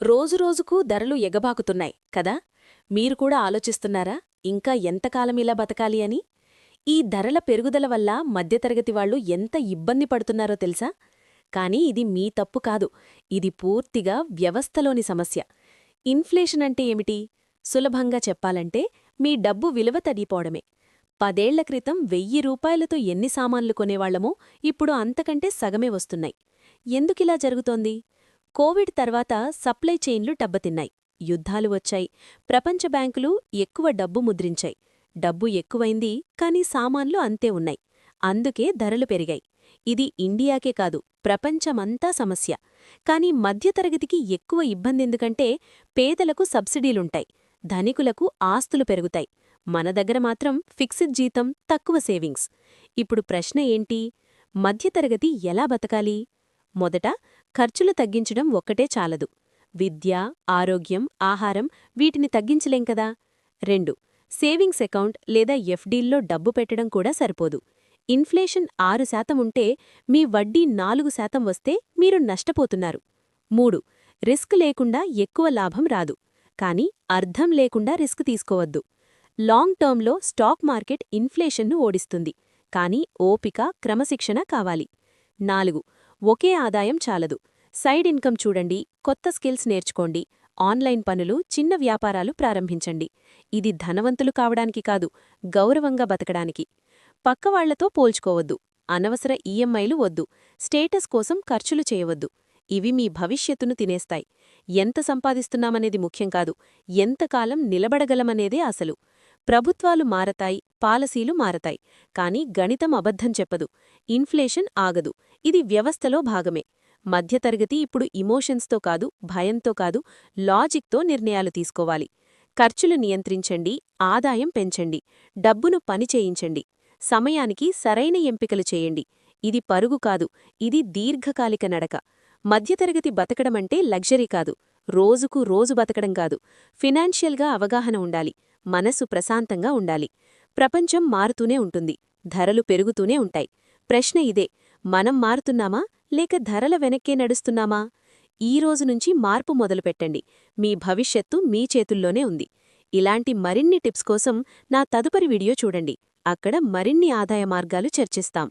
రోజురోజుకూ ధరలు ఎగబాకుతున్నాయి కదా. మీరు కూడా ఆలోచిస్తున్నారా ఇంకా ఎంతకాలమిలా బతకాలి అని? ఈ ధరల పెరుగుదల వల్ల మధ్యతరగతి వాళ్లు ఎంత ఇబ్బంది పడుతున్నారో తెలుసా? కాని ఇది మీ తప్పు కాదు, ఇది పూర్తిగా వ్యవస్థలోని సమస్య. ఇన్ఫ్లేషన్ అంటే ఏమిటి? సులభంగా చెప్పాలంటే మీ డబ్బు విలువ తగ్గిపోవడమే. 10 ఏళ్ల క్రితం 1000 రూపాయలతో ఎన్ని సామాన్లు కొనేవాళ్లమో ఇప్పుడు అంతకంటే సగమే వస్తున్నాయి. ఎందుకిలా జరుగుతోంది? కోవిడ్ తర్వాత సప్లై చైన్లు దెబ్బతిన్నాయి, యుద్ధాలు వచ్చాయి, ప్రపంచ బ్యాంకులు ఎక్కువ డబ్బు ముద్రించాయి. డబ్బు ఎక్కువైంది, కాని సామాన్లు అంతే ఉన్నాయి. అందుకే ధరలు పెరిగాయి. ఇది ఇండియాకే కాదు, ప్రపంచమంతా సమస్య. కాని మధ్యతరగతికి ఎక్కువ ఇబ్బందెందుకంటే పేదలకు సబ్సిడీలుంటాయి, ధనికులకు ఆస్తులు పెరుగుతాయి. మన దగ్గర మాత్రం ఫిక్స్డ్ జీతం, తక్కువ సేవింగ్స్. ఇప్పుడు ప్రశ్న ఏంటి? మధ్యతరగతి ఎలా బతకాలి? మొదట, ఖర్చులు తగ్గించడం ఒక్కటే చాలదు. విద్య, ఆరోగ్యం, ఆహారం వీటిని తగ్గించలేం కదా. 2, సేవింగ్స్ అకౌంట్ లేదా ఎఫ్డీల్లో డబ్బు పెట్టడం కూడా సరిపోదు. ఇన్ఫ్లేషన్ 6% ఉంటే మీ వడ్డీ 4% వస్తే మీరు నష్టపోతున్నారు. 3, రిస్క్ లేకుండా ఎక్కువ లాభం రాదు, కాని అర్థం లేకుండా రిస్క్ తీసుకోవద్దు. లాంగ్ టర్మ్లో స్టాక్ మార్కెట్ ఇన్ఫ్లేషన్ను ఓడిస్తుంది, కాని ఓపిక, క్రమశిక్షణ కావాలి. 4, ఒకే ఆదాయం చాలదు. సైడ్ ఇన్కమ్ చూడండి, కొత్త స్కిల్స్ నేర్చుకోండి, ఆన్లైన్ పనులు, చిన్న వ్యాపారాలు ప్రారంభించండి. ఇది ధనవంతులు కావడానికి కాదు, గౌరవంగా బతకడానికి. పక్కవాళ్లతో పోల్చుకోవద్దు, అనవసర ఈఎంఐలు వద్దు, స్టేటస్ కోసం ఖర్చులు చేయవద్దు. ఇవి మీ భవిష్యత్తును తినేస్తాయి. ఎంత సంపాదిస్తున్నామనేది ముఖ్యం కాదు, ఎంతకాలం నిలబడగలమనేదే అసలు. ప్రభుత్వాలు మారతాయి, పాలసీలు మారతాయి, కాని గణితం అబద్ధం చెప్పదు. ఇన్ఫ్లేషన్ ఆగదు, ఇది వ్యవస్థలో భాగమే. మధ్యతరగతి ఇప్పుడు ఇమోషన్స్తో కాదు, భయంతో కాదు, లాజిక్తో నిర్ణయాలు తీసుకోవాలి. ఖర్చులు నియంత్రించండి, ఆదాయం పెంచండి, డబ్బును పనిచేయించండి, సమయానికి సరైన ఎంపికలు చేయండి. ఇది పరుగు కాదు, ఇది దీర్ఘకాలిక నడక. మధ్యతరగతి బతకడమంటే లగ్జరీ కాదు, రోజుకు రోజు బతకడం కాదు. ఫినాన్షియల్గా అవగాహన ఉండాలి, మనసు ప్రశాంతంగా ఉండాలి. ప్రపంచం మారుతూనే ఉంటుంది, ధరలు పెరుగుతూనే ఉంటాయి. ప్రశ్న ఇదే: మనం మారుతున్నామా లేక ధరల వెనక్కే నడుస్తున్నామా? ఈ రోజు నుంచి మార్పు మొదలుపెట్టండి. మీ భవిష్యత్తు మీ చేతుల్లోనే ఉంది. ఇలాంటి మరిన్ని టిప్స్ కోసం నా తదుపరి వీడియో చూడండి. అక్కడ మరిన్ని ఆదాయ మార్గాలు చర్చిస్తాం.